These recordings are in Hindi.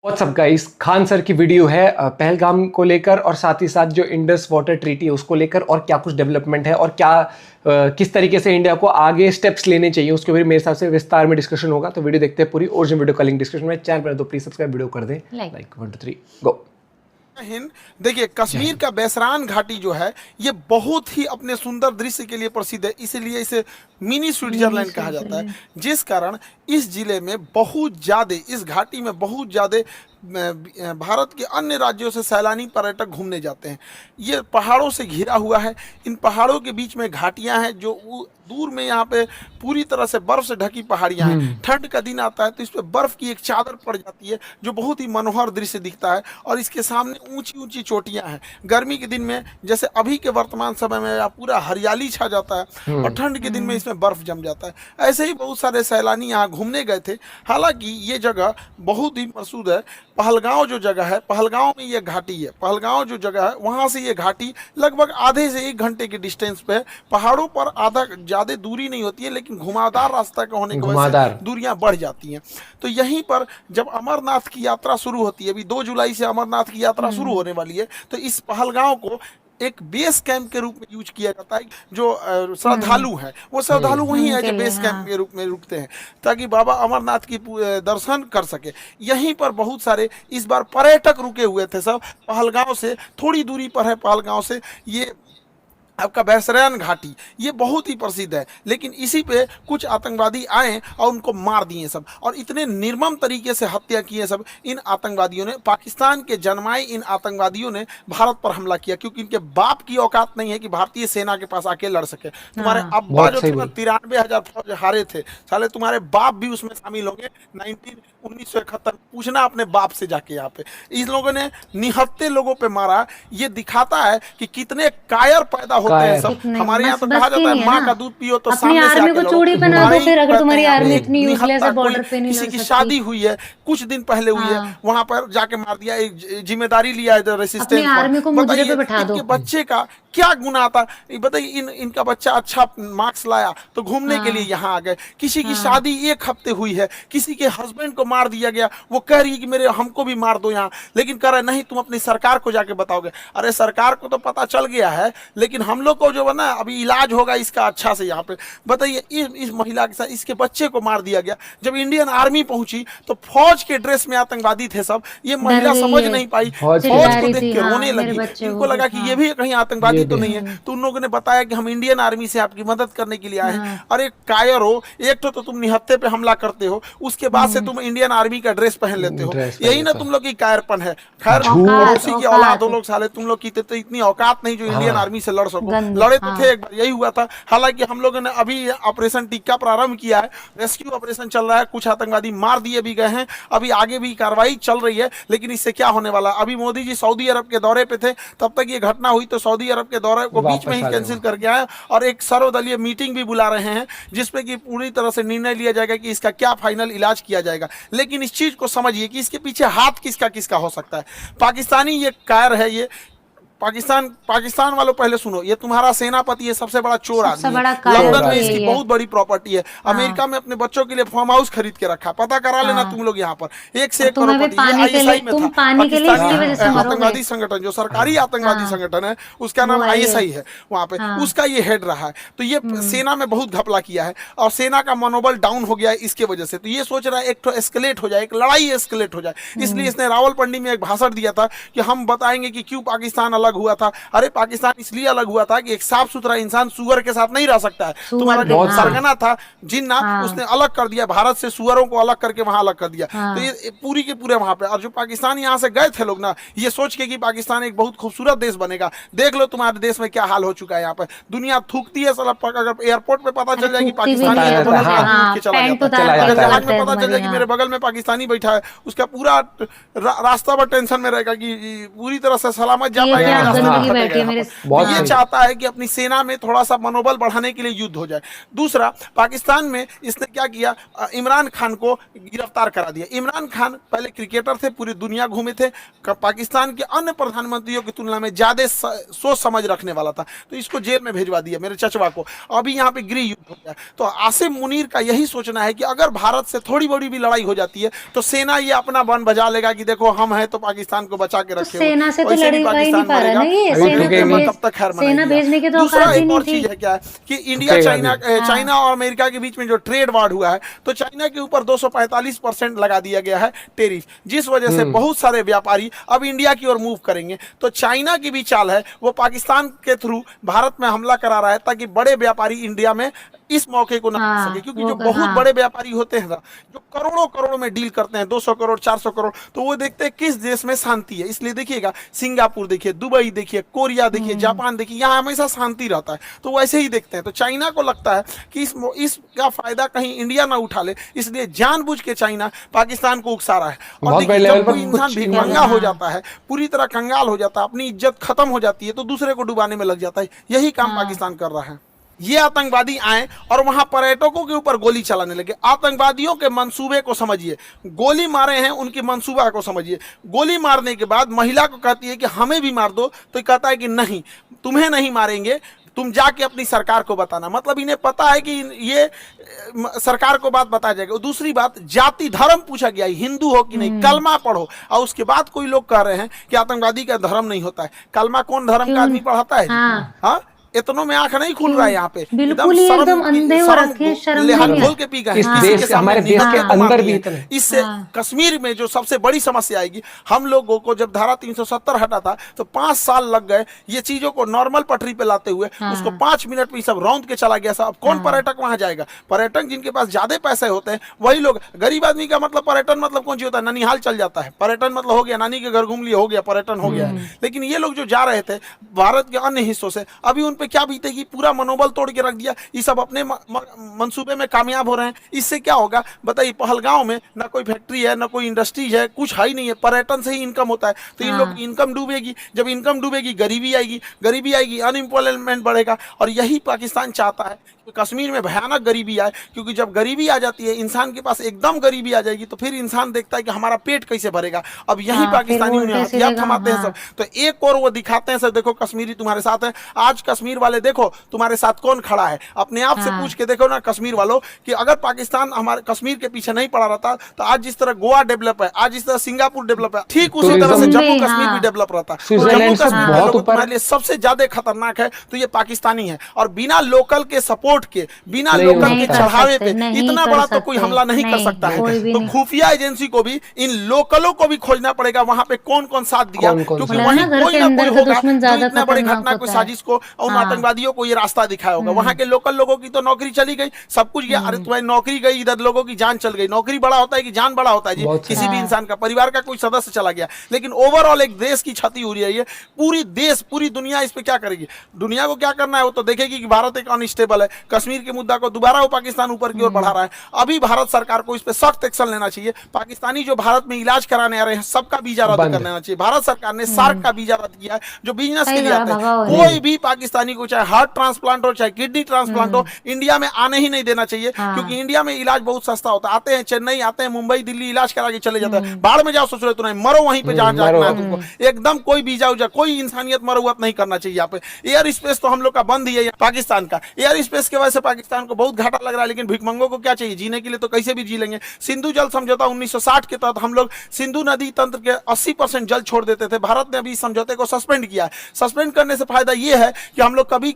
व्हाट्सअप गाइस, खान सर की वीडियो है पहलगाम को लेकर और साथ ही साथ जो इंडस वाटर ट्रीटी है उसको लेकर और क्या कुछ डेवलपमेंट है और क्या किस तरीके से इंडिया को आगे स्टेप्स लेने चाहिए उसके बारे में मेरे हिसाब से विस्तार में डिस्कशन होगा। तो वीडियो देखते हैं पूरी। ओरिजिनल वीडियो का लिंक डिस्क्रिप्शन में, चैनल पर तो प्लीज सब्सक्राइब, वीडियो कर दें लाइक 1 2 3 गो। हिंद। देखिए, कश्मीर का बैसरान घाटी जो है ये बहुत ही अपने सुंदर दृश्य के लिए प्रसिद्ध है, इसीलिए इसे मिनी स्विट्जरलैंड कहा जाता है। जिस कारण इस जिले में बहुत ज़्यादा, इस घाटी में बहुत ज़्यादा भारत के अन्य राज्यों से सैलानी पर्यटक घूमने जाते हैं। ये पहाड़ों से घिरा हुआ है। इन पहाड़ों के बीच में घाटियां हैं जो दूर में यहाँ पे पूरी तरह से बर्फ से ढकी पहाड़ियां हैं। ठंड का दिन आता है तो इस पे बर्फ की एक चादर पड़ जाती है जो बहुत ही मनोहर दृश्य दिखता है और इसके सामने ऊंची ऊंची चोटियां हैं। गर्मी के दिन में जैसे अभी के वर्तमान समय में पूरा हरियाली छा जाता है और ठंड के दिन में इसमें बर्फ जम जाता है। ऐसे ही बहुत सारे सैलानी यहाँ घूमने गए थे। हालांकि ये जगह बहुत ही मशहूर है। पहलगांव जो जगह है, पहलगांव में ये घाटी है। पहलगांव जो जगह है वहाँ से ये घाटी लगभग आधे से 1 घंटे के डिस्टेंस पे है। पहाड़ों पर आधा ज़्यादा दूरी नहीं होती है, लेकिन घुमावदार रास्ता का होने की वजह से दूरियां बढ़ जाती हैं। तो यहीं पर जब अमरनाथ की यात्रा शुरू होती है, अभी 2 जुलाई से अमरनाथ की यात्रा शुरू होने वाली है, तो इस पहलगांव को एक बेस कैंप के रूप में यूज किया जाता है। जो श्रद्धालु हैं वो श्रद्धालु वहीं है जो बेस कैंप के रूप में रुकते हैं ताकि बाबा अमरनाथ की दर्शन कर सके। यहीं पर बहुत सारे इस बार पर्यटक रुके हुए थे। सब पहलगांव से थोड़ी दूरी पर है। पहलगांव से ये आपका बैसरान घाटी ये बहुत ही प्रसिद्ध है, लेकिन इसी पे कुछ आतंकवादी आए और उनको मार दिए सब, और इतने निर्मम तरीके से हत्या किए सब इन आतंकवादियों ने। पाकिस्तान के जन्माए इन आतंकवादियों ने भारत पर हमला किया क्योंकि इनके बाप की औकात नहीं है कि भारतीय सेना के पास आके लड़ सके। तुम्हारे अब्बा जो थे 93,000 फौज हारे थे, साले तुम्हारे बाप भी उसमें शामिल होंगे। 1971 पूछना अपने बाप से जाके। यहाँ पे इन लोगों ने निहत्ते लोगों पे मारा। ये दिखाता है कि कितने कायर पैदा होते हैं सब। हमारे यहाँ तो कहा जाता है माँ का दूध पियो तो सामने से आके चूड़ी पहना दो, फिर अगर तुम्हारी आर्मी इतनी यूजलेस है बॉर्डर पे नहीं लड़ सकती। किसी की शादी हुई है कुछ दिन पहले हुई है, वहां पर जाके मार दिया। एक जिम्मेदारी लिया है रेसिस्टेंस आर्मी को मुजरे पे बैठा दो। इनके बच्चे का क्या गुनाह था बताइए। इनका बच्चा अच्छा मार्क्स लाया तो घूमने के लिए यहाँ आ गए। किसी की शादी 1 हफ्ते हुई है, किसी के हस्बैंड को मार दिया गया, वो कह रही है कि मेरे हमको भी मार दो यहाँ, लेकिन कह रहे नहीं तुम अपनी सरकार को जाके बताओगे। अरे सरकार को तो पता चल गया है, लेकिन हम लोग को जो है ना अभी इलाज होगा इसका अच्छा से। यहाँ पे बताइए इस महिला के साथ इसके बच्चे को मार दिया गया। जब इंडियन आर्मी पहुंची तो फौज के ड्रेस में आतंकवादी थे सब। ये महिला समझ नहीं पाई, फौज को देख के रोने लगी। इनको लगा कि ये भी कहीं आतंकवादी तो नहीं है। तो उन लोगों ने बताया कि हम इंडियन आर्मी से आपकी मदद करने के लिए आए हैं। अरे कायर हो, एक तो तुम निहत्ते पे हमला करते हो, उसके बाद से तुम इंडियन आर्मी का ड्रेस पहन लेते हो। यही ना तुम लोग की कायरपन है। खैर पड़ोसी की औलाद हो लोग, साले तुम लोग की तो इतनी औकात नहीं जो इंडियन आर्मी से लड़ सको। लड़े तो थे एक बार, यही हुआ था। हालांकि हम लोगों ने अभी ऑपरेशन टिक्का प्रारंभ किया है, रेस्क्यू ऑपरेशन चल रहा है। कुछ आतंकवादी मार दिए भी गए हैं, अभी आगे भी कार्रवाई चल रही है। लेकिन इससे क्या होने वाला, अभी मोदी जी सऊदी अरब के दौरे पे थे, तब तक ये घटना हुई तो सऊदी अरब के दौरे को बीच में ही कैंसिल करके आए और एक सर्वदलीय मीटिंग भी बुला रहे हैं जिसपे कि पूरी तरह से निर्णय लिया जाएगा कि इसका क्या फाइनल इलाज किया जाएगा। लेकिन इस चीज को समझिए कि इसके पीछे हाथ किसका किसका हो सकता है। पाकिस्तानी ये कायर है। ये पाकिस्तान वालों पहले सुनो, ये तुम्हारा सेनापति है, सबसे बड़ा चोर आदमी है। लंदन में इसकी बहुत बड़ी प्रॉपर्टी है। अमेरिका में अपने बच्चों के लिए फार्म हाउस खरीद के रखा, पता करा लेना तुम लोग। यहाँ पर 1 से 1 प्रॉपर्टी आईएसआई में था। पाकिस्तानी आतंकवादी संगठन जो सरकारी आतंकवादी संगठन है उसका नाम आईएसआई है, वहाँ पे उसका ये हेड रहा है। तो ये सेना में बहुत घपला किया है और सेना का मनोबल डाउन हो गया है इसके वजह से। तो ये सोच रहा है एक तो एस्केलेट हो जाए, एक लड़ाई एस्केलेट हो जाए। इसलिए इसने रावलपिंडी में एक भाषण दिया था कि हम बताएंगे कि क्यों पाकिस्तान अलग हुआ था। अरे पाकिस्तान इसलिए अलग हुआ था कि एक साफ सुथरा इंसान सुअर के साथ नहीं रह सकता है। तुम्हारा जो सरगना था जिन्ना, उसने अलग कर दिया भारत से, सुअरों को अलग करके वहां अलग कर दिया। तो ये पूरी के पूरे वहां पे, और जो पाकिस्तान यहाँ से गए थे लोग ना, ये सोच के कि पाकिस्तान एक बहुत खूबसूरत देश बनेगा। देख लो तुम्हारे देश में क्या हाल हो चुका है। यहाँ पे दुनिया थूकती है साला। अगर एयरपोर्ट पे पता चल जाए कि पाकिस्तानी है तो जहाज में पता चल जाए कि मेरे बगल में पाकिस्तानी बैठा है, उसका पूरा रास्ता पर टेंशन में रहेगा कि पूरी तरह से सलामत जा पाएगा आज हाँ, गंदगी फटेगा बैठी है यहाँ मेरे पर। बहुत ये सही। चाहता है कि अपनी सेना में थोड़ा सा मनोबल बढ़ाने के लिए युद्ध हो जाए। दूसरा, पाकिस्तान में इसने क्या किया, इमरान खान को गिरफ्तार करा दिया। इमरान खान पहले क्रिकेटर थे, पूरी दुनिया घूमे थे, पाकिस्तान के अन्य प्रधानमंत्रियों की तुलना में ज्यादा सोच समझ रखने वाला था, तो इसको जेल में भेजवा दिया मेरे चचवा को। अभी यहाँ पे गृह युद्ध हो गया। तो आसिम मुनीर का यही सोचना है कि अगर भारत से थोड़ी बड़ी भी लड़ाई हो जाती है तो सेना ये अपना बन बजा लेगा कि देखो हम हैं तो पाकिस्तान को बचा के तो रखे हुए। सेना से तो वैसे भी लड़ी नहीं पाकिस्तान पा रहा मरेगा, ना ये, और सेना मेरे तो पे भेज, तब तक खैर सेना मनाएगी। भेजने की तो दूसरा औकात ही एक नहीं और थी। चीज है क्या है कि इंडिया उठेगा चाइना नहीं। चाइना और अमेरिका के बीच में जो ट्रेड वार हुआ है, तो चाइना के ऊपर 245% लगा दिया गया है टेरिफ, जिस वजह से बहुत सारे व्यापारी अब इंडिया की ओर मूव करेंगे। तो चाइना की भी चाल है, वो पाकिस्तान के थ्रू भारत में हमला करा रहा है ताकि बड़े व्यापारी इंडिया में इस मौके को ना हाँ, सके, क्योंकि वो जो कर- बहुत हाँ। बड़े व्यापारी होते हैं ना, जो करोड़ों करोड़ों में डील करते हैं, 200 करोड़ 400 करोड़, तो वो देखते हैं किस देश में शांति है। इसलिए देखिएगा, सिंगापुर देखिए, दुबई देखिए, कोरिया देखिए, जापान देखिए, यहाँ हमेशा शांति रहता है, तो वैसे ही देखते हैं। तो चाइना को लगता है कि इसका फायदा कहीं इंडिया ना उठा ले, इसलिए जानबूझ के चाइना पाकिस्तान को उकसा रहा है। और बहुत देखिए, बड़े जब लेवल पर कोई इंसान कुछ भिखमंगा हो जाता है, पूरी तरह कंगाल हो जाता है, अपनी इज्जत खत्म हो जाती है, तो दूसरे को डुबाने में लग जाता है। यही काम पाकिस्तान कर रहा है। ये आतंकवादी आए और वहां पर्यटकों के ऊपर गोली चलाने लगे। आतंकवादियों के मंसूबे को समझिए, गोली मारे हैं उनकी मंसूबा को समझिए। गोली मारने के बाद महिला को कहती है कि हमें भी मार दो, तो कहता है कि नहीं, तुम्हें नहीं मारेंगे, तुम जाके अपनी सरकार को बताना। मतलब इन्हें पता है कि ये सरकार को बात बताया जाएगा। दूसरी बात, जाति धर्म पूछा गया, हिंदू हो कि नहीं, कलमा पढ़ो। और उसके बाद कोई लोग कह रहे हैं कि आतंकवादी का धर्म नहीं होता है। कलमा कौन धर्म का आदमी पढ़ाता है? हाँ। हाँ, इतनों में आंख नहीं खुल रहा है यहाँ पे, बिल्कुल ही एकदम अंधे हो रखे, शर्म नहीं हाथ है। खोल के पी गए। इस किसी देश के के, सामने हमारे देश निकल के के अंदर मारती भी है। इतने। इससे कश्मीर में जो सबसे बड़ी समस्या आएगी, हम लोगों को जब धारा 370 हटा था तो 5 साल लग गए ये चीजों को नॉर्मल पटरी पे लाते हुए। उसको 5 मिनट में सब रौंद के चला गया। सब कौन पर्यटक वहां जाएगा? पर्यटक जिनके पास ज्यादा पैसे होते हैं वही लोग। गरीब आदमी का मतलब पर्यटन मतलब कौन सी होता है? ननिहाल चल जाता है, पर्यटन मतलब हो गया नानी के घर घूम लिया, हो गया पर्यटन, हो गया है। लेकिन ये लोग जो जा रहे थे भारत के अन्य हिस्सों से, अभी उन पे क्या बीतेगी? पूरा मनोबल तोड़ के रख दिया। ये सब अपने मंसूबे में कामयाब हो रहे हैं। इससे क्या होगा बताइए? पहलगांव में ना कोई फैक्ट्री है, ना कोई इंडस्ट्रीज है, कुछ है ही नहीं है। पर्यटन से ही इनकम होता है। तो इन लोग की इनकम डूबेगी। जब इनकम डूबेगी, गरीबी आएगी, गरीबी आएगी, अनएम्प्लॉयमेंट बढ़ेगा। और यही पाकिस्तान चाहता है कि कश्मीर में भयानक गरीबी आए, क्योंकि जब गरीबी आ जाती है, इंसान के पास एकदम गरीबी आ जाएगी, तो फिर इंसान देखता है कि हमारा पेट कैसे भरेगा। अब यही पाकिस्तानी उन्हें हथियार थमाते हैं सब। तो एक और वो दिखाते हैं सब, देखो कश्मीरी तुम्हारे साथ है। आज कश्मीर वाले देखो तुम्हारे साथ कौन खड़ा है, अपने आप से पूछ के देखो ना कश्मीर वालों, कि अगर पाकिस्तान हमारे कश्मीर के पीछे नहीं पड़ा रहता तो आज जिस तरह गोवा डेवलप है, आज जिस तरह सिंगापुर डेवलप है, ठीक उसी तरह से जम्मू कश्मीर भी डेवलप रहता। स्विट्जरलैंड से जम्मू कश्मीर बहुत लोग ऊपर। तुम्हारे लिए सबसे ज्यादा खतरनाक है तो ये पाकिस्तानी है। और बिना लोकल के सपोर्ट के, बिना नहीं लोकल नहीं के कर चढ़ावे पे नहीं इतना कर बड़ा तो सकते, कोई हमला नहीं कर सकता है। कोई भी तो नहीं। खुफिया एजेंसी को भी इन लोकलों को भी खोजना पड़ेगा, वहां पे कौन कौन साथ दिया, कौन-कौन क्योंकि बोला वहीं ना, घर कोई के ना अंदर कोई का होगा दुश्मन जो ज्यादा इतना बड़ी खतरनाक घटना को, होता है। साजिश को, उन हाँ। आतंकवादियों को ये रास्ता दिखाया होगा। वहां के लोकल लोगों की तो नौकरी चली गई, सब कुछ गया। अरे तुम्हारी नौकरी गई, इधर लोगों की जान चल गई। नौकरी बड़ा होता है कि जान बड़ा होता है जी? बहुत किसी भी हाँ। इंसान का, परिवार का कोई सदस्य चला गया, लेकिन ओवरऑल एक देश की क्षति हो रही है। पूरी देश, पूरी दुनिया इस पे क्या करेगी? दुनिया को क्या करना है? वो तो देखेगी कि भारत एक अनस्टेबल है। कश्मीर के मुद्दा को दोबारा वो पाकिस्तान ऊपर की ओर बढ़ा रहा है। अभी भारत सरकार को इस पे सख्त एक्शन लेना चाहिए। पाकिस्तानी जो भारत में इलाज कराने आ रहे हैं, सबका वीजा रद्द बंद। कर लेना चाहिए। भारत सरकार ने सार्क का वीजा रद्द किया है, जो बिजनेस के सही लिए बात, आते हैं। भगाओ है। कोई भी पाकिस्तानी को, चाहे हार्ट ट्रांसप्लांट हो, चाहे किडनी ट्रांसप्लांट हो, इंडिया में आने ही नहीं देना चाहिए। क्योंकि इंडिया में इलाज बहुत सस्ता होता है। आते हैं चेन्नई, आते हैं मुंबई, दिल्ली, इलाज करा के चले जाते हैं। बाहर में जाओ, ससुर तो नहीं, मरो वहीं पे जहां जाना है तुमको। एकदम कोई वीजा उजा, कोई इंसानियत मरवत नहीं करना चाहिए यहाँ पे। एयर स्पेस तो हम लोग का बंद ही है पाकिस्तान का। एयर स्पेस की वजह से पाकिस्तान को बहुत घाटा लग रहा है, लेकिन भिखमंगों को क्या चाहिए? जीने के लिए तो कैसे भी जी लेंगे। सिंधु जल समझौता 1960 के तहत हम लोग सिंधु नदी तंत्र के 80% जल छोड़ देते थे। भारत ने अभी इस समझौते को सस्पेंड किया है। सस्पेंड करने से फायदा ये है कि हम लोग कभी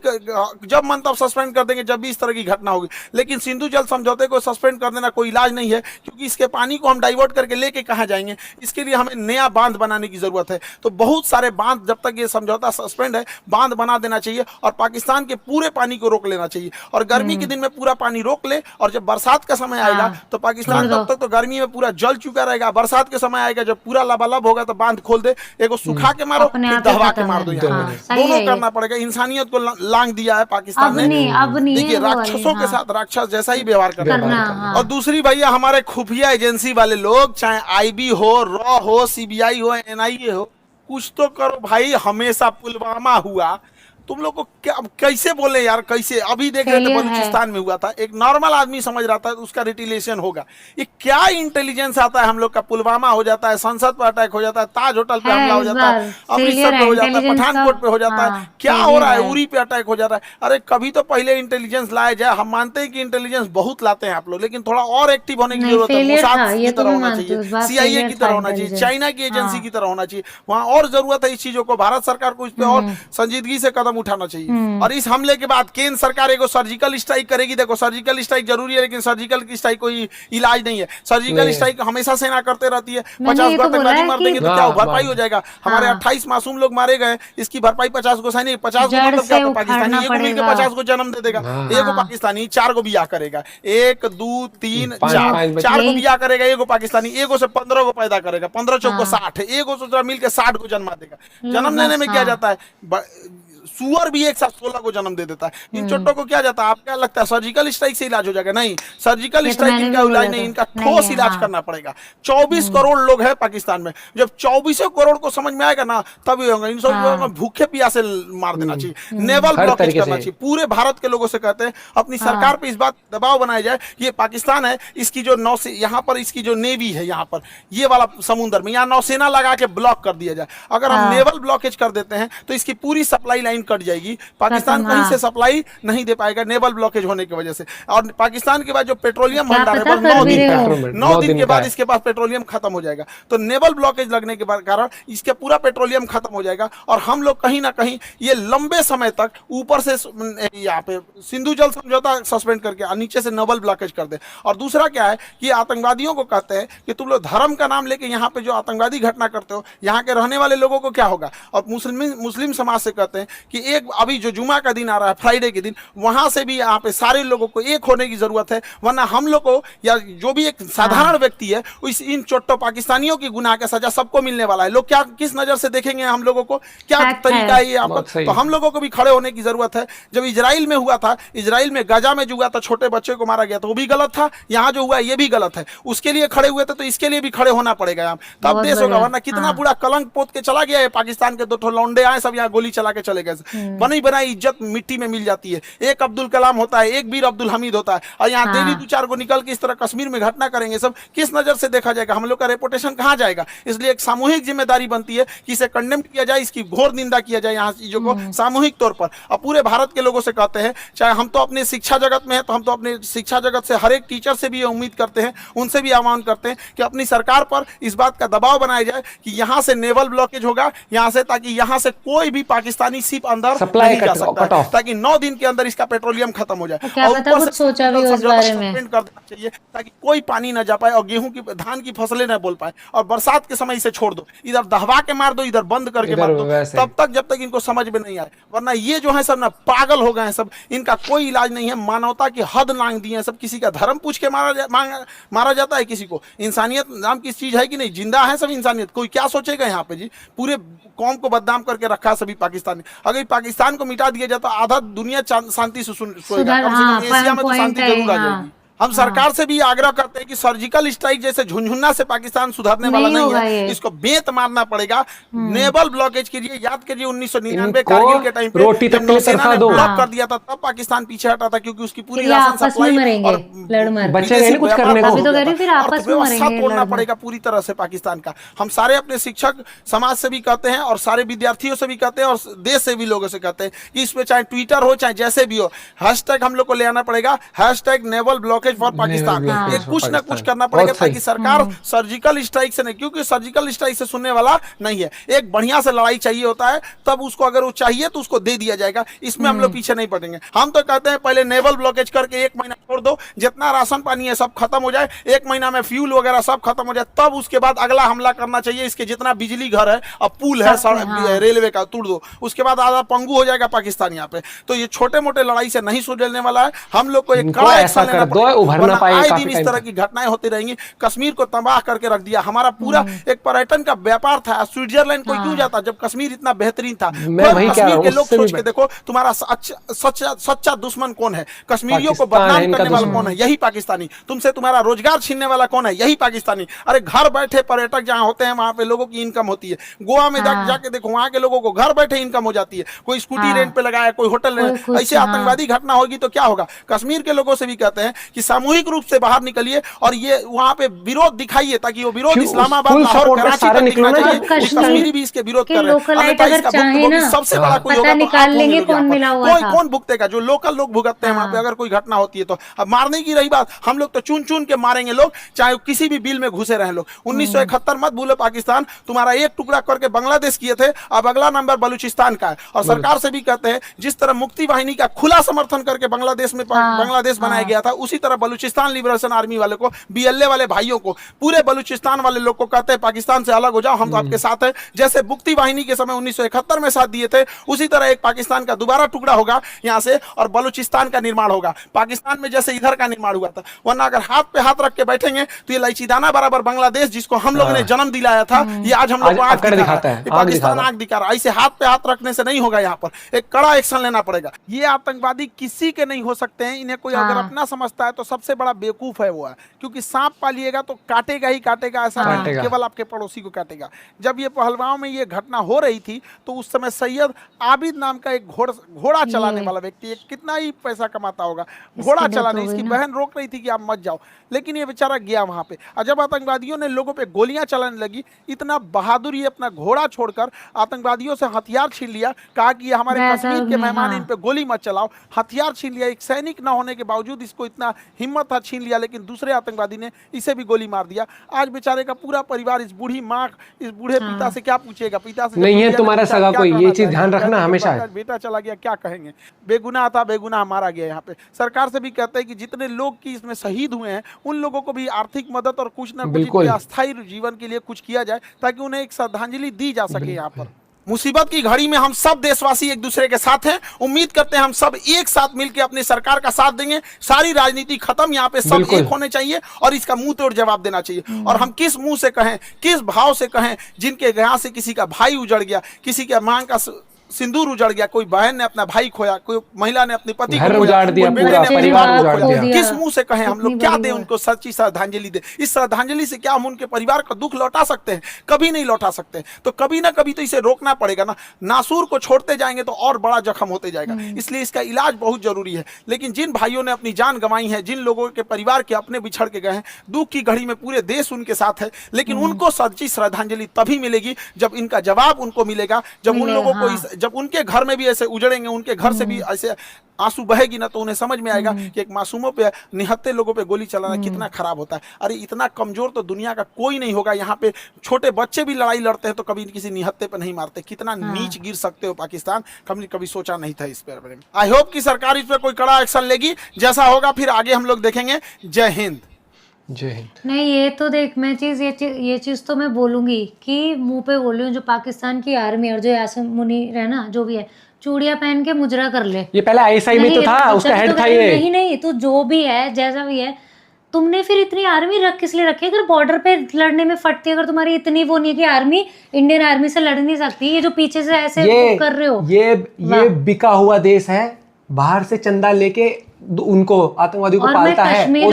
जब मन तब सस्पेंड कर देंगे, जब भी इस तरह की घटना होगी। लेकिन सिंधु जल समझौते को सस्पेंड कर देना कोई इलाज नहीं है, क्योंकि इसके पानी को हम डाइवर्ट करके लेके कहां जाएंगे? इसके लिए हमें नया बांध बनाने की जरूरत है। तो बहुत सारे बांध, जब तक ये समझौता सस्पेंड है, बांध बना देना चाहिए और पाकिस्तान के पूरे पानी को रोक लेना चाहिए। और गर्मी के दिन में पूरा पानी रोक ले, और जब बरसात का समय आएगा तो पाकिस्तान तब तक तो गर्मी में पूरा जल चुका रहेगा। बरसात के समय आएगा जब पूरा लबालब होगा तो बांध खोल दे, एगो सुखा के मारो, अपने फिर आप ही दहवा के खत्म मार है। दो। यहाँ हाँ, पे सही दोनों है करना ये। पड़ेगा। इंसानियत को लांग दिया है पाकिस्तान अब ने। नहीं, अब नहीं देखिए, है वो वाली, राक्षसों के हाँ। साथ राक्षस जैसा ही व्यवहार करना करना, है। हाँ। और दूसरी भैया, हमारे खुफिया एजेंसी वाले लोग, चाहे आईबी हो, रॉ हो, सीबीआई हो, एनआईए हो, कुछ तो करो भाई, हमेशा पुलवामा हुआ, तुम लोग को क्या कैसे बोले यार, कैसे? अभी देख रहे थे Failure है। बलूचिस्तान में हुआ था, एक नॉर्मल आदमी समझ रहा था उसका रिटिलेशन होगा। ये क्या इंटेलिजेंस आता है हम लोग का? पुलवामा हो जाता है, संसद पर अटैक हो जाता है, ताज होटल पे है हमला हो इस जाता है, बार अमृतसर failure पे है हो जाता है, intelligence पठानकोट पे हो जाता का। है, हाँ, क्या हो failure रहा है? है। उरी पे अटैक हो जा रहा है। अरे कभी तो पहले इंटेलिजेंस लाया जाए। हम मानते हैं कि इंटेलिजेंस बहुत लाते हैं आप लोग, लेकिन थोड़ा और एक्टिव होने की नहीं, जरूरत है। failure मोसाद था, की ये तो तरह मैं होना मानती हूँ, चाहिए, इस बार CIA failure की था तरह होना चाहिए, intelligence। चाइना की एजेंसी हाँ। की तरह होना चाहिए। वहाँ और जरूरत है इस चीजों को, भारत सरकार को इस पे और संजीदगी से कदम उठाना चाहिए। और इस हमले के बाद केंद्र सरकार एगो सर्जिकल स्ट्राइक करेगी। देखो सर्जिकल स्ट्राइक जरूरी है, लेकिन सर्जिकल स्ट्राइक कोई इलाज नहीं है। सर्जिकल नहीं। स्ट्राइक हमेशा सेना करते रहती है। मैंने 50 ये गो तो बोला आतंकवादी है मार कि देंगे तो हाँ, क्या हो, भरपाई बात- हो जाएगा। हमारे हाँ। 28 मासूम लोग मारे गए, इसकी भरपाई 50 गो सैनिक, 50 गो जड़ मतलब क्या से होता है? पाकिस्तानी उखाड़ना एगो मिलकर पड़ेगा। 50 को जन्म दे देगा। हाँ। एगो हाँ। पाकिस्तानी 4 को बियाह करेगा, 1 2 3 पाँच- 4, पाँच बच्चे। 4 को यही- बियाह करेगा एगो पाकिस्तानी, एगो से 15 को पैदा करेगा, 15 चौको हाँ। 60, एगो से मिलकर 60 को जन्मा देगा। लो जन्म लेने बस, में क्या हाँ। जाता है? सुअर भी एक साथ 16 को जन्म दे देता है। इन चोटों को क्या जाता है? आपको क्या लगता है सर्जिकल स्ट्राइक से इलाज हो जाएगा? नहीं, सर्जिकल ये तो स्ट्राइक मैंने इनका भी बोला इलाज नहीं, था। इनका नहीं ठोस है, इलाज हाँ। करना पड़ेगा। 24 करोड़ लोग हैं पाकिस्तान में, जब 24 करोड़ को समझ में आएगा ना, तब ये होगा। इन सब हाँ। लोगों को भूखे प्यासे मार देना चाहिए, नेवल हर ब्लॉकेज तरीके करना से। चाहिए। पूरे भारत के लोगों से कहते हैं अपनी हाँ। सरकार पे इस बात दबाव बनाया जाए, ये पाकिस्तान है, इसकी जो नौसे यहाँ पर इसकी जो नेवी है, यहाँ पर ये वाला समुद्र में यहाँ नौसेना लगा के ब्लॉक कर दिया जाए। अगर हम हाँ। नेवल ब्लॉकेज कर देते हैं तो इसकी पूरी सप्लाई लाइन कट जाएगी। पाकिस्तान खत्म, कहीं हाँ। से सप्लाई नहीं दे पाएगा नेवल ब्लॉकेज होने की वजह से। और पाकिस्तान के बाद जो पेट्रोलियम क्या भंडार है पता बस कर 9 भी दिन रहे का हो। है। 9 दिन के का बाद है। इसके पास पेट्रोलियम खत्म हो जाएगा। तो नेवल ब्लॉकेज लगने के कारण इसके पूरा पेट्रोलियम खत्म हो जाएगा, और हम लोग कहीं ना कहीं ये लंबे समय तक ऊपर से यहाँ पे सिंधु जल समझौता सस्पेंड करके और नीचे से नेवल ब्लॉकेज कर दे। और दूसरा क्या है कि आतंकवादियों को कहते हैं कि तुम लोग धर्म का नाम लेके यहाँ पे जो आतंकवादी घटना करते हो, यहाँ के रहने वाले लोगों को क्या होगा? और मुस्लिम समाज से कहते हैं कि एक अभी जो जुमा का दिन आ रहा है, फ्राइडे के दिन, वहां से भी यहाँ पे सारे लोगों को एक होने की जरूरत है। वरना हम लोग को या जो भी एक साधारण व्यक्ति है, इन चोट्टो पाकिस्तानियों की गुनाह का सजा सबको मिलने वाला है। लोग क्या किस नजर से देखेंगे हम लोगों को? क्या Fact तरीका है। है ये आपका? बहुत सही। तो हम लोगों को भी खड़े होने की जरूरत है। जब इजराइल में हुआ था, इजराइल में गाजा में जो हुआ था, छोटे बच्चे को मारा गया था, वो भी गलत था। यहाँ जो हुआ ये भी गलत है। उसके लिए खड़े हुए थे तो इसके लिए भी खड़े होना पड़ेगा यहाँ, तब बहुत देश होगा। बढ़िया। वरना कितना हाँ। बुरा कलंक पोत के चला गया है पाकिस्तान के। 2 लौंडे आए, सब यहाँ गोली चला के चले गए। बनी बनाई इज्जत मिट्टी में मिल जाती है। एक अब्दुल कलाम होता है, एक वीर अब्दुल हमीद होता है, और यहाँ हाँ। डेली 2-4 को निकल के इस तरह कश्मीर में घटना करेंगे। सब किस नजर से देखा जाएगा? हम लोग का रेपुटेशन कहाँ जाएगा? इसलिए एक सामूहिक जिम्मेदारी बनती है कि इसे कंडेम किया जाए, इसकी घोर निंदा किया जाए यहाँ चीजों को सामूहिक तौर पर। और पूरे भारत के लोगों से कहते हैं, चाहे हम तो अपने शिक्षा जगत में है, तो हम तो अपने शिक्षा जगत से हर एक टीचर से भी ये उम्मीद करते हैं, उनसे भी आह्वान करते हैं कि अपनी सरकार पर इस बात का दबाव बनाया जाए कि यहाँ से नेवल ब्लॉकेज होगा, यहाँ से, ताकि यहाँ से कोई भी पाकिस्तानी शिप अंदर Supply नहीं जा cut सकता है, off। ताकि 9 दिन के अंदर इसका पेट्रोलियम खत्म हो जाए। क्या और पता ऊपर कुछ से सोचा भी हो इस समझौता बारे में। suspend कर देना चाहिए, ताकि कोई पानी ना जा पाए और गेहूं की धान की फसलें ना बोल पाए। और बरसात के समय इसे छोड़ दो, इधर दहवा के मार दो, इधर बंद करके इधर मार दो, वैसे। तब तक जब तक इनको समझ में नहीं आए। वरना ये जो है सब ना पागल हो गए हैं सब, इनका कोई इलाज नहीं है। मानवता की हद लांग दी है सब। किसी का धर्म पूछ के मारा जाता है, किसी को इंसानियत नाम की चीज है कि नहीं? जिंदा है सब इंसानियत। कोई क्या सोचेगा यहाँ पे जी? पूरे कौम को बदनाम करके रखा है सभी पाकिस्तानी। अगर पाकिस्तान को मिटा दिया जाता, आधा दुनिया शांति से सोएगा। सुधार, कम से हाँ, कम एशिया में तो point शांति है, जरूर आ हाँ। जाएगी। हम सरकार से भी आग्रह करते हैं कि सर्जिकल स्ट्राइक जैसे झुनझुना से पाकिस्तान सुधरने वाला नहीं नहीं होगा है, ये। इसको बेत मारना पड़ेगा। नेवल ब्लॉकेज कीजिए। याद कीजिए 1999 इनको कारगिल के टाइम पे रोटी जब तक के लिए नौसेना तरफा ने दो। ब्लॉक हाँ। कर दिया था, तब पाकिस्तान पीछे हटा था, क्योंकि उसकी पूरी फिर ये राशन आपस में सप्लाई मरेंगे, और लड़ मर। बच्चे नहीं कुछ करने को। अभी तो कह रही हूँ, फिर आपस में अर्थव्यवस्था मरेंगे, तोड़ना लड़ मर। पड़ेगा पूरी तरह से पाकिस्तान का। हम सारे अपने शिक्षक समाज से भी कहते हैं, और सारे विद्यार्थियों से भी कहते हैं, और देश से भी लोगों से कहते हैं कि इसमें चाहे ट्विटर हो चाहे जैसे भी हो, हैशटैग हम लोग को ले आना पड़ेगा, hashtag naval blockage for Pakistan. blockage ये for कुछ ना पाकिस्तान। कुछ करना पड़ेगा, बहुत सही। ताकि सरकार सर्जिकल स्ट्राइक से नहीं, क्योंकि सर्जिकल स्ट्राइक से सुनने वाला नहीं है। एक बढ़िया से लड़ाई चाहिए होता है, तब उसको अगर वो चाहिए तो उसको दे दिया जाएगा। इसमें हम लोग पीछे नहीं पड़ेंगे। हम तो कहते हैं पहले नेवल ब्लॉकेज करके 1 महीना छोड़ दो, जितना राशन पानी है सब खत्म हो जाए, 1 महीना में फ्यूल वगैरह सब खत्म हो जाए, तब उसके बाद अगला हमला करना चाहिए। इसके जितना बिजली घर है और पुल है, रेलवे का तोड़ दो, उसके बाद आधा पंगु हो जाएगा पाकिस्तान यहाँ पे। तो ये छोटे मोटे लड़ाई से नहीं सुलझने वाला है। हम लोग को एक इनको कड़ा ऐसा एक्शन लेना कर दो, पड़ेगा। उभर ना वरना पाए आए काफी दिन इस टाइम तरह तक। की घटनाएं होती रहेंगी। कश्मीर को तबाह करके रख दिया, हमारा पूरा एक पर्यटन का व्यापार था। स्विट्जरलैंड कोई क्यों जाता जब कश्मीर इतना बेहतरीन था। मैं वही कह रहा कश्मीर हूँ, के लोग उससे भी सोच के देखो, तुम्हारा सच्चा दुश्मन कौन है? कश्मीरियों को पाकिस्तान है बदनाम इनका करने वाला दुश्मन। कौन है? यही पाकिस्तानी। तुमसे तुम्हारा रोजगार छीनने वाला कौन है? यही पाकिस्तानी। अरे घर बैठे पर्यटक जहाँ होते हैं वहां पे लोगों की इनकम होती है। गोवा में जाके देखो, वहां के लोगों को घर बैठे इनकम हो जाती है। कोई स्कूटी रेंट पे लगाया, कोई होटल कोई ऐसे आतंकवादी घटना होगी तो क्या होगा? कश्मीर के लोगों से भी कहते हैं कि सामूहिक रूप से बाहर निकलिए और ये वहां पे विरोध दिखाइए, ताकि वो विरोध इस्लामाबाद, full लाहौर, support पे कराची सारे तक निकलो दिखना ना, चाहिए जब कि कश्मीरी भी इसके विरोध के कर रहे हैं। लोकलाइट अन्यथा अगर इसका चाहे भुक्तभोगी ना, सबसे बड़ा कोई पता होगा तो निकाल आप लेंगे होंगे लोग कौन यहाँ पर। मिला हुआ था। कौन भुगतेगा? जो लोकल लोग भुगतते हैं वहां पे। अगर कोई घटना होती है तो अब मारने की रही बात, हम लोग तो चुन चुन के मारेंगे लोग, चाहे किसी भी बिल में घुसे रहे लोग। 1971 मत भूलो, पाकिस्तान तुम्हारा एक टुकड़ा करके बांग्लादेश किए थे, अब अगला नंबर बलूचिस्तान का है। और सरकार से भी कहते हैं, जिस तरह मुक्ति वाहिनी का खुला समर्थन करके बांग्लादेश में बांग्लादेश बनाया गया था, उसी तरह बलूचिस्तान लिबरेशन आर्मी वाले को, बीएलए वाले भाइयों को, पूरे बलूचिस्तान वाले लोग को कहते हैं पाकिस्तान से अलग हो जाओ, हम तो आपके साथ हैं। जैसे मुक्ति वाहिनी के समय 1971 में साथ दिए थे, उसी तरह एक पाकिस्तान का दोबारा टुकड़ा होगा यहाँ से और बलूचिस्तान का निर्माण होगा। पाकिस्तान में जैसे इधर का निर्माण हुआ था। वरना अगर हाथ पे हाथ रख के बैठेंगे तो ये लाइचीदाना बराबर बांग्लादेश, जिसको हम लोगों ने जन्म दिलाया था, ये आज हम लोग को आंख दिखाता है। पाकिस्तान आंख दिखा रहा है। ऐसे हाथ पे हाथ रखने से नहीं होगा, यहाँ पर एक कड़ा एक्शन लेना पड़ेगा। ये आतंकवादी किसी के नहीं हो सकते हैं। इन्हें कोई अगर अपना समझता है तो सबसे बड़ा बेवकूफ है वो है, क्योंकि सांप पालिएगा तो काटेगा ही काटेगा, ऐसा नहीं केवल आपके पड़ोसी को काटेगा। जब ये पहलगांव में ये घटना हो रही थी तो उस समय सैयद आबिद नाम का एक घोड़ा चलाने वाला व्यक्ति, कितना ही पैसा कमाता होगा, घोड़ा चलाने, इसकी बहन रोक रही थी कि आप मत जाओ, लेकिन ये बेचारा गया वहां पे। और जब आतंकवादियों ने लोगों पे गोलियां चलाने लगी, इतना बहादुर ये अपना घोड़ा छोड़कर आतंकवादियों से हथियार छीन लिया, कहा कि ये हमारे कश्मीर के मेहमान, इन पे गोली मत चलाओ, हथियार छीन लिया। एक सैनिक न होने के बावजूद इसको इतना हिम्मत था, छीन लिया, लेकिन दूसरे आतंकवादी ने इसे भी गोली मार दिया। आज बेचारे का पूरा परिवार, इस बूढ़ी माँ, इस बूढ़े पिता से क्या पूछेगा? पिता से नहीं है तुम्हारा सगा कोई, ये चीज ध्यान रखना हमेशा। बेटा चला गया, क्या कहेंगे? बेगुनाह था, बेगुनाह मारा गया। यहाँ पे सरकार से भी कहते हैं कि जितने लोग की इसमें शहीद हुए हैं, उन लोगों को भी आर्थिक मदद और कुछ न कुछ अस्थायी जीवन के लिए कुछ किया जाए, ताकि उन्हें एक श्रद्धांजलि दी जा सके। यहाँ पर मुसीबत की घड़ी में हम सब देशवासी एक दूसरे के साथ हैं। उम्मीद करते हैं हम सब एक साथ मिलकर अपनी सरकार का साथ देंगे। सारी राजनीति खत्म, यहाँ पे सब एक होने चाहिए और इसका मुंह तोड़ जवाब देना चाहिए। और हम किस मुंह से कहें, किस भाव से कहें, जिनके यहाँ से किसी का भाई उजड़ गया, किसी के मांग का सिंदूर उजड़ गया, कोई बहन ने अपना भाई खोया, कोई महिला ने अपने पति को उजाड़ दिया, पूरा परिवार उजाड़ दिया। किस मुंह से कहें हम लोग? क्या दें उनको सच्ची श्रद्धांजलि दे? इस श्रद्धांजलि से क्या हम उनके परिवार का दुख लौटा सकते हैं? कभी नहीं लौटा सकते। तो कभी ना कभी तो इसे रोकना पड़ेगा ना। नासूर को छोड़ते जाएंगे तो और बड़ा जख्म होते जाएगा, इसलिए इसका इलाज बहुत जरूरी है। लेकिन जिन भाइयों ने अपनी जान गंवाई है, जिन लोगों के परिवार के अपने बिछड़ के गए हैं, दुख की घड़ी में पूरे देश उनके साथ है, लेकिन उनको सच्ची श्रद्धांजलि तभी मिलेगी जब इनका जवाब उनको मिलेगा, जब उन लोगों को जब उनके घर में भी ऐसे उजड़ेंगे, उनके घर से भी ऐसे आंसू बहेगी ना, तो उन्हें समझ में आएगा कि एक मासूमों पे, निहत्ते लोगों पे गोली चलाना कितना खराब होता है। अरे इतना कमजोर तो दुनिया का कोई नहीं होगा। यहाँ पे छोटे बच्चे भी लड़ाई लड़ते हैं तो कभी किसी निहत्ते पे नहीं मारते। कितना नीच गिर सकते हो पाकिस्तान, कभी सोचा नहीं था इस पर। आई होप कि सरकार इस पर कोई कड़ा एक्शन लेगी। जैसा होगा फिर आगे हम लोग देखेंगे। जय हिंद। जय हिंद। नहीं, ये तो देख, मैं ये चीज तो मैं बोलूंगी कि मुंह पे बोल रही हूँ, जो पाकिस्तान की आर्मी और जो यासिन मुनीर है ना, जो भी है, चूड़ियां पहन के मुजरा कर ले। ये पहले आईएसआई में तो था, उसका हेड था ये। नहीं, तो जो भी है, जैसा भी है, तुमने फिर इतनी आर्मी रख किस लिए रखी? अगर बॉर्डर पे लड़ने में फटती, अगर तुम्हारी इतनी वो नहीं है कि आर्मी इंडियन आर्मी से लड़ नहीं सकती, ये जो पीछे से ऐसे कर रहे हो, ये बिका हुआ देश है। बाहर से चंदा लेके उनको, आतंकवादियों को पालता है।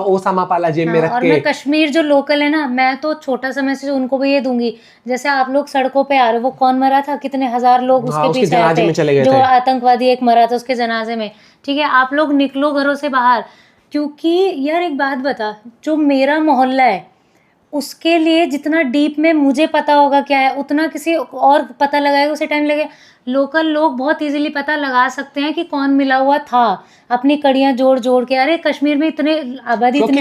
ओसामा पाला जेब में रख के। और मैं कश्मीर जो लोकल है ना, मैं तो छोटा सा मैसेज उनको भी ये दूंगी, जैसे आप लोग सड़कों पे आ रहे हो, वो कौन मरा था, कितने हजार लोग उसके पीछे आए थे, जो आतंकवादी एक मरा था उसके जनाजे में। ठीक है, आप लोग निकलो घरों से बाहर, क्योंकि यार एक बात बता, जो मेरा मोहल्ला है उसके लिए जितना डीप में मुझे पता होगा क्या है, उतना किसी और पता लगाएगा, उसे टाइम लगेगा। लोकल लोग बहुत इजीली पता लगा सकते हैं कि कौन मिला हुआ था, अपनी कड़ियां जोड़ जोड़ के। अरे कश्मीर में इतने आबादी इतनी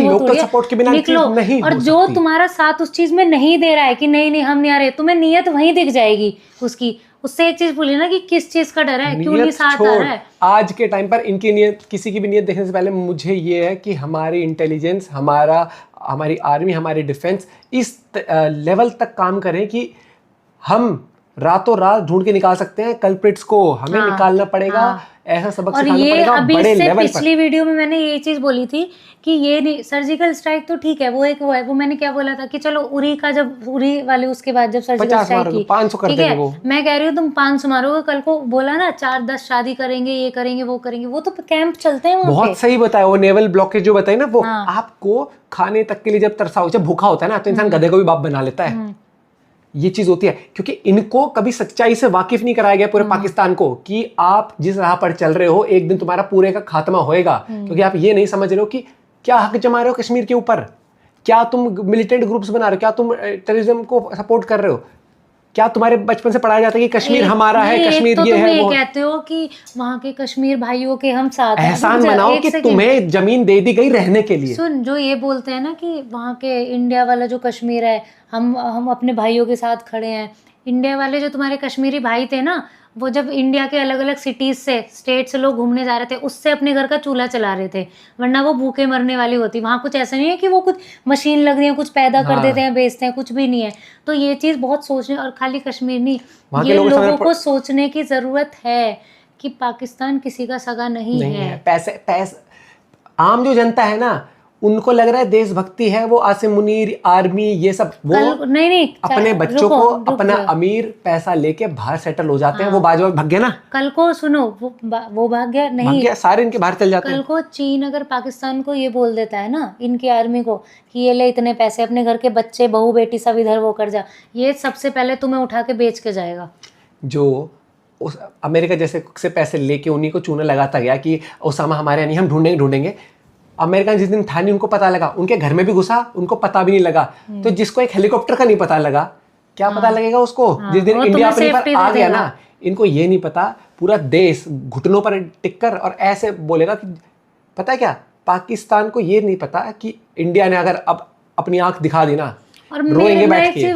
निकलो, और जो तुम्हारा साथ उस चीज में नहीं दे रहा है कि नहीं हम नहीं आ रहे, तुम्हें नीयत वहीं दिख जाएगी उसकी। उससे एक चीज भूलिए ना कि किस चीज का डर है, क्यों नहीं साथ आ रहा है। आज के टाइम पर इनकी नीयत, किसी की भी नीयत देखने से पहले मुझे ये है कि हमारी इंटेलिजेंस, हमारी आर्मी, हमारी डिफेंस इस लेवल तक काम करें कि हम रातों रात ढूंढ के निकाल सकते हैं कल्प्रिट्स को, हमें निकालना पड़ेगा, ऐसा सबक और सिखाना ये पड़ेगा अभी बड़े इससे लेवल पर। पिछली वीडियो में मैंने ये चीज बोली थी कि ये नहीं, सर्जिकल स्ट्राइक तो ठीक है, वो एक वो है, वो मैंने क्या बोला था कि चलो उरी का, जब उरी वाले उसके बाद जब सर्जिकल 50 स्ट्राइक मारोगे, की, 500 कर ठीक देंगे है, वो। मैं कह रही हूँ तुम 500 मारोगे, कल को बोला ना 4-10 शादी करेंगे, ये करेंगे वो करेंगे, वो तो कैंप चलते हैं वहाँ बहुत पे। सही बताया, वो नेवल ब्लॉकेज जो बताई ना, वो हाँ। आपको खाने तक के लिए जब तरसा हो, जब भूखा होता है ना, तो इंसान गधे को भी बाप बना लेता है। ये चीज होती है क्योंकि इनको कभी सच्चाई से वाकिफ नहीं कराया गया पूरे पाकिस्तान को कि आप जिस राह पर चल रहे हो एक दिन तुम्हारा पूरे का खात्मा होएगा, क्योंकि आप ये नहीं समझ रहे हो कि क्या हक जमा रहे हो कश्मीर के ऊपर, क्या तुम मिलिटेंट ग्रुप्स बना रहे हो, क्या तुम टेररिज्म को सपोर्ट कर रहे हो, क्या तुम्हारे बचपन से पढ़ाया जाता है कि कश्मीर हमारा है, कश्मीर तो ये तुम है ये वो। कहते हो कि वहाँ के कश्मीर भाइयों के हम साथ हैं। एहसान मनाओ कि तुम्हें जमीन दे दी गई रहने के लिए। सुन, जो ये बोलते हैं ना कि वहाँ के इंडिया वाला जो कश्मीर है, हम अपने भाइयों के साथ खड़े हैं, इंडिया वाले जो तुम्हारे कश्मीरी भाई थे ना, वो जब इंडिया के अलग अलग सिटीज से, स्टेट से लोग घूमने जा रहे थे, उससे अपने घर का चूल्हा चला रहे थे, वरना वो भूखे मरने वाली होती। वहाँ कुछ ऐसा नहीं है कि वो कुछ मशीन लग रही है, कुछ पैदा कर देते हैं, बेचते हैं, कुछ भी नहीं है। तो ये चीज़ बहुत सोचने, और खाली कश्मीर नहीं, ये लोगों को सोचने की ज़रूरत है कि पाकिस्तान किसी का सगा नहीं है। पैसे आम जो जनता है ना, उनको लग रहा है देशभक्ति है, वो आसिम मुनीर, आर्मी, ये सब, वो नहीं अपने बच्चों को अपना अमीर पैसा लेके बाहर सेटल हो जाते हैं। वो बाजवा भाग गया ना, कल को सुनो, वो भाग गया नहीं, भाग गया, सारे इनके बाहर चल जाते हैं। कल को चीन अगर पाकिस्तान को ये बोल देता है ना, इनकी आर्मी को, कि ये ले इतने पैसे, अपने घर के बच्चे बहू बेटी सब इधर वो कर जा, ये सबसे पहले तुम्हें उठा के बेच के जाएगा। जो उस अमेरिका जैसे से पैसे लेके उन्हीं को चूना लगाता गया कि ओसामा हमारे नहीं, हम ढूंढेंगे। अमेरिका जिस दिन था नहीं, उनको पता लगा, उनके घर में भी घुसा, उनको पता भी नहीं लगा। तो जिसको एक हेलीकॉप्टर का नहीं पता लगा, क्या पता लगेगा उसको जिस दिन इंडिया अपने पर आ गया ना। इनको ये नहीं पता, पूरा देश घुटनों पर टिककर और ऐसे बोलेगा कि पता है क्या, पाकिस्तान को ये नहीं पता कि इंडिया ने अगर अब अपनी आंख दिखा दी ना, और रोएंगे बैठ के।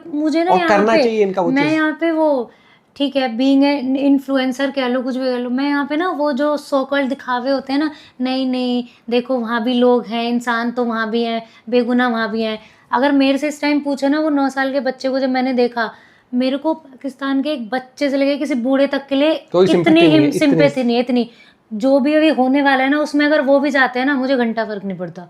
मुझे ना करना चाहिए इनका वो चीज। मैं यहाँ पे वो, ठीक है, बीइंग इन्फ्लुएंसर कह लो, कुछ भी कह लो, मैं यहाँ पे ना वो जो सो कॉल्ड दिखावे होते हैं ना, नहीं देखो वहाँ भी लोग हैं, इंसान तो वहाँ भी हैं, बेगुनाह वहाँ भी हैं। अगर मेरे से इस टाइम पूछो ना, वो 9 साल के बच्चे को जब मैंने देखा, मेरे को पाकिस्तान के एक बच्चे से लेके किसी बूढ़े तक के लिए इतनी सिंपैथी नहीं है, इतनी जो भी अभी होने वाला है ना, उसमें अगर वो भी जाते हैं ना, मुझे घंटा फर्क नहीं पड़ता।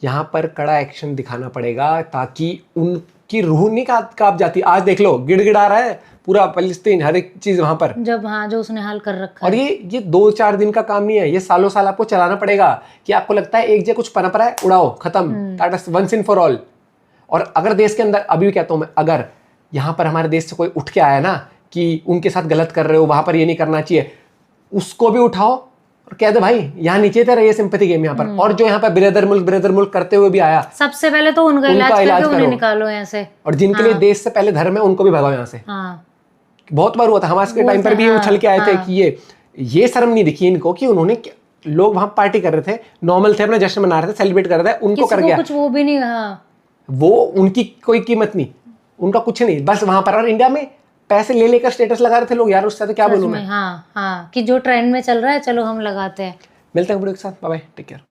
यहाँ पर कड़ा एक्शन दिखाना पड़ेगा ताकि उनकी रूह नहीं कांप जाती। आज देख लो, गिड़गिड़ा रहा है पूरा फलस्तीन, हर एक चीज वहां पर, जब जो उसने हाल कर रखा और है। ये 2-4 दिन का काम नहीं है, ये सालों साल आपको चलाना पड़ेगा। कि आपको लगता है एक जगह कुछ पनप रहा है, उड़ाओ, खत्म, tata, once in for all. और अगर देश के अंदर, अभी भी कहता हूं मैं, अगर यहाँ पर हमारे देश से कोई उठ के आया ना कि उनके साथ गलत कर रहे हो, वहां पर ये नहीं करना चाहिए, उसको भी उठाओ और कह दो भाई यहाँ नीचे तेरा ये सिंपैथी गेम यहाँ पर। और जो यहाँ पर ब्रदर मुल्क करते हुए भी आया, सबसे पहले तो उनका इलाज करके उन्हें निकालो यहाँ से। और जिनके लिए देश से पहले धर्म है, उनको भी भगाओ यहाँ से। बहुत बार हुआ था, हमारे टाइम पर भी उछल के आए थे कि ये शर्म नहीं दिखी इनको कि उन्होंने, लोग वहां पार्टी कर रहे थे, नॉर्मल थे, अपना जश्न मना रहे थे, सेलिब्रेट कर रहे थे, उनको कर गया कुछ वो भी नहीं। वो उनकी कोई कीमत नहीं, उनका कुछ नहीं, बस वहां पर। और इंडिया में पैसे ले लेकर स्टेटस लगा रहे थे लोग, यार उससे तो क्या बोलूं मैं। कि जो ट्रेंड में चल रहा है, चलो हम लगाते हैं। मिलते हैं वीडियो के साथ, बाय बाय, टेक केयर।